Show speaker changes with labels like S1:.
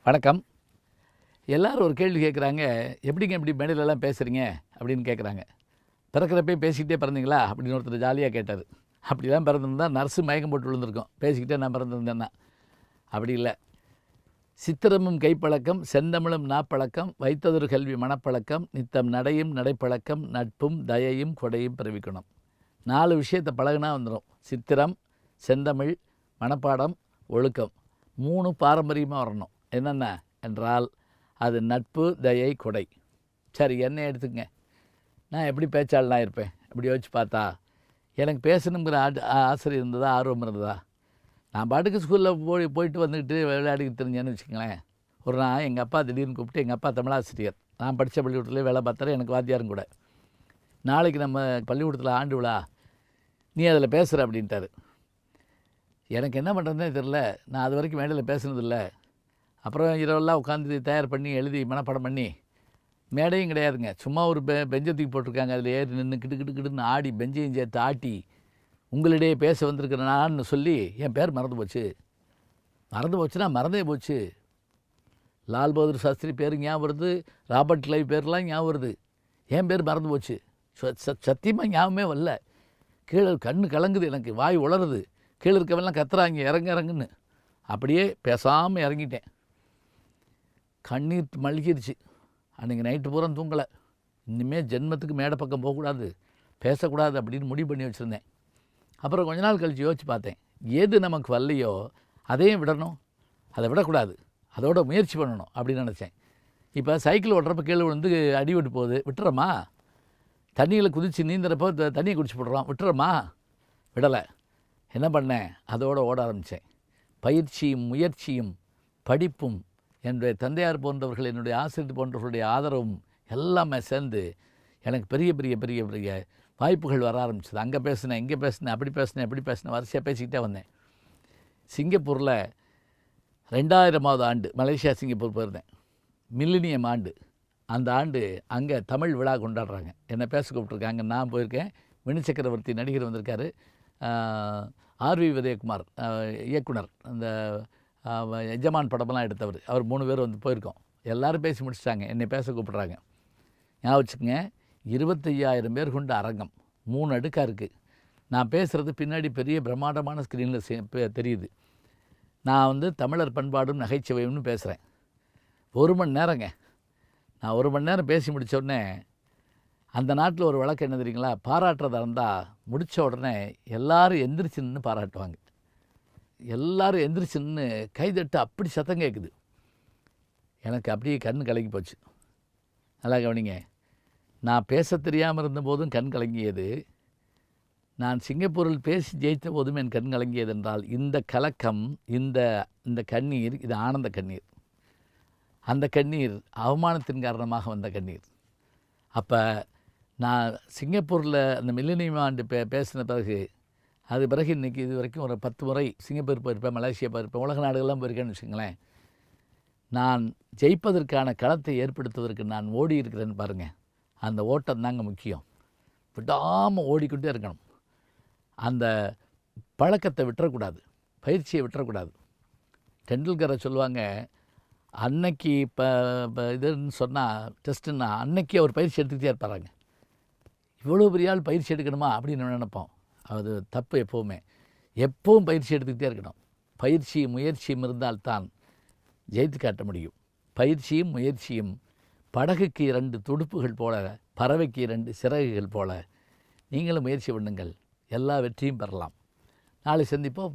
S1: வணக்கம். எல்லாரும் ஒரு கேள்வி கேட்குறாங்க. எப்படிங்க இப்படி மேடையிலலாம் பேசுகிறீங்க அப்படின்னு கேட்குறாங்க. பிறக்கிறப்பே பேசிக்கிட்டே பிறந்தீங்களா அப்படின்னு ஒருத்தர் ஜாலியாக கேட்டார். அப்படிலாம் பிறந்திருந்தா நர்ஸு மயக்கம் போட்டு விழுந்திருக்கோம், பேசிக்கிட்டே நான் பிறந்திருந்தேன்னா. அப்படி இல்லை. சித்திரமும் கைப்பழக்கம், செந்தமிழும் நாப்பழக்கம், வைத்ததொரு கல்வி மனப்பழக்கம், நித்தம் நடையும் நடைப்பழக்கம், நட்பும் தயையும் கொடையும் பிறவிக்கணும். 4 விஷயத்தை பழகுனா வந்துடும். சித்திரம், செந்தமிழ், மனப்பாடம், ஒழுக்கம். 3 பாரம்பரியமாக வரணும். என்னென்ன என்றால் அது நட்பு, தயை, கொடை. சரி, என்ன எடுத்துக்கங்க. நான் எப்படி பேச்சாளனாக இருப்பேன் அப்படி யோசிச்சு பார்த்தா, எனக்கு பேசணுங்கிற ஆசிரியர் இருந்ததா, ஆர்வம் இருந்ததா? நான் பாட்டுக்கு ஸ்கூலில் போயிட்டு வந்துக்கிட்டு விளையாடிக்கிட்டு தெரிஞ்சேன்னு வச்சுக்கங்களேன். ஒரு நாள் எங்கள் அப்பா திடீர்னு கூப்பிட்டு, எங்கள் அப்பா தமிழாசிரியர், நான் படித்த பள்ளிக்கூடத்துலேயே வேலை பார்த்தாரு, எனக்கு வாத்தியாரும் கூட. நாளைக்கு நம்ம பள்ளிக்கூடத்தில் ஆண்டு விழா, நீ அதில் பேசுகிற அப்படின்ட்டாரு. எனக்கு என்ன பண்ணுறதுனே தெரில. நான் அது வரைக்கும் மேடையில் பேசுனதில்லை. அப்புறம் இரவெல்லாம் உட்காந்து தயார் பண்ணி எழுதி மனப்பாடம் பண்ணி, மேடையும் கிடையாதுங்க, சும்மா ஒரு பெஞ்சை தூக்கி போட்டிருக்காங்க, அதில் ஏறி நின்று கிட்டுன்னு ஆடி பெஞ்சையும் சேர்த்து ஆட்டி உங்களிடையே பேச வந்திருக்கிற நான்னு சொல்லி என் பேர் மறந்து போச்சுன்னா மறந்தே போச்சு. லால் பகதூர் சாஸ்திரி பேர் ஞாபகம் வருது, ராபர்ட் கிளைவ் பேர்லாம் ஞாபகம் வருது, என் பேர் மறந்து போச்சு. சத்தியமாக ஞாபகமே வரல. கீழே கண்ணு கலங்குது, எனக்கு வாய் உளருது, கீழே இருக்கவெல்லாம் கத்துறாங்க இறங்குன்னு. அப்படியே பேசாமல் இறங்கிட்டேன். கண்ணீர் மல்கிருச்சு. அன்றைக்கி நைட்டு பூரா தூங்கலை. இனிமேல் ஜென்மத்துக்கு மேடை பக்கம் போகக்கூடாது, பேசக்கூடாது அப்படின்னு முடிவு பண்ணி வச்சுருந்தேன். அப்புறம் கொஞ்ச நாள் கழித்து யோசித்து பார்த்தேன், எது நமக்கு வரலையோ அதையும் விடணும், அதை விடக்கூடாது, அதோட முயற்சி பண்ணணும் அப்படின்னு நினச்சேன். இப்போ சைக்கிள் ஓட்டுறப்ப கீழே விழுந்து அடிபட்டு போகுது, விட்டுறோமா? தண்ணியில் குதித்து நீந்துறப்போ தண்ணியை குடிச்சு போடுறோம், விட்டுறோமா? விடலை. என்ன பண்ணேன்? அதோடு ஓட ஆரம்பித்தேன். பயிற்சியும் முயற்சியும் படிப்பும் என்னுடைய தந்தையார் போன்றவர்கள், என்னுடைய ஆசிரியர் போன்றவர்களுடைய ஆதரவும் எல்லாமே சேர்ந்து எனக்கு பெரிய பெரிய பெரிய பெரிய வாய்ப்புகள் வர ஆரம்பிச்சது. அங்கே பேசினேன், இங்கே பேசினேன், அப்படி பேசினேன், வரிசையாக பேசிக்கிட்டே வந்தேன். சிங்கப்பூரில் 2000ஆவது ஆண்டு மலேசியா சிங்கப்பூர் போயிருந்தேன். மில்லினியம் ஆண்டு. அந்த ஆண்டு அங்கே தமிழ் விழா கொண்டாடுறாங்க. என்னை பேச கூப்பிட்ருக்காங்க. நான் போயிருக்கேன். வினு சக்கரவர்த்தி நடிகர் வந்திருக்காரு, ஆர்வி விஜயகுமார் இயக்குனர், அந்த எஜமான் படமெல்லாம் எடுத்தவர், அவர் 3 பேர் வந்து போயிருக்கோம். எல்லோரும் பேசி முடிச்சிட்டாங்க, என்னை பேச கூப்பிட்றாங்க. ஞாபகம் வச்சுக்கோங்க, 25,000 பேர் கொண்ட அரங்கம், 3 அடுக்காக இருக்குது. நான் பேசுகிறது பின்னாடி பெரிய பிரம்மாண்டமான ஸ்க்ரீனில் தெரியுது. நான் வந்து தமிழர் பண்பாடும் நகைச்சுவையும்னு பேசுகிறேன். 1 மணி நேரங்க. நான் 1 மணி நேரம் பேசி முடித்த உடனே, அந்த நாட்டில் ஒரு வழக்கு என்ன தெரியுங்களா, பாராட்டுறதா இருந்தால் முடித்த உடனே எல்லோரும் எந்திரிச்சு நின்று பாராட்டுவாங்க. எல்லோரும் எந்திரிச்சு நின்று கைதட்டு அப்படி சத்தம் கேட்குது. எனக்கு அப்படியே கண் கலங்கி போச்சு. நல்லா கவனிங்க. நான் பேச தெரியாமல் இருந்தபோதும் கண் கலங்கியது, நான் சிங்கப்பூரில் பேசி ஜெயித்த போதும் என் கண் கலங்கியது என்றால், இந்த கலக்கம், இந்த கண்ணீர், இது ஆனந்த கண்ணீர். அந்த கண்ணீர் அவமானத்தின் காரணமாக வந்த கண்ணீர். அப்போ நான் சிங்கப்பூரில் அந்த மில்லினியம் ஆண்டு பேசின பிறகு, அது பிறகு இன்றைக்கி இது வரைக்கும் ஒரு 10 முறை சிங்கப்பூர் போயிருப்பேன், மலேசியா போயிருப்பேன், உலக நாடுகள்லாம் போயிருக்கேன்னு வச்சுங்களேன். நான் ஜெயிப்பதற்கான களத்தை ஏற்படுத்துவதற்கு நான் ஓடி இருக்கிறேன்னு பாருங்கள். அந்த ஓட்டம் தாங்க முக்கியம். விடாமல் ஓடிக்கிட்டே இருக்கணும். அந்த பழக்கத்தை விட்டுறக்கூடாது, பயிற்சியை விட்டுறக்கூடாது. டெண்டுல்கரை சொல்லுவாங்க, அன்னைக்கு இப்போ இதுன்னு சொன்னால் டெஸ்ட்டுன்னா அன்னைக்கு அவர் பயிற்சி எடுத்துக்கிட்டே இருப்பாராங்க. இவ்வளோ பெரிய ஆள் பயிற்சி எடுக்கணுமா அப்படின்னு நினைப்போம். அது தப்பு. எப்பவும் பயிற்சி எடுத்துக்கிட்டே இருக்கணும். பயிற்சியும் முயற்சியும் இருந்தால்தான் ஜெயித்து காட்ட முடியும். பயிற்சியும் முயற்சியும் படகுக்கு 2 துடுப்புகள் போல, பறவைக்கு 2 சிறகுகள் போல. நீங்களும் முயற்சி பண்ணுங்கள், எல்லா வெற்றியும் பெறலாம். நாளை சந்திப்போம்.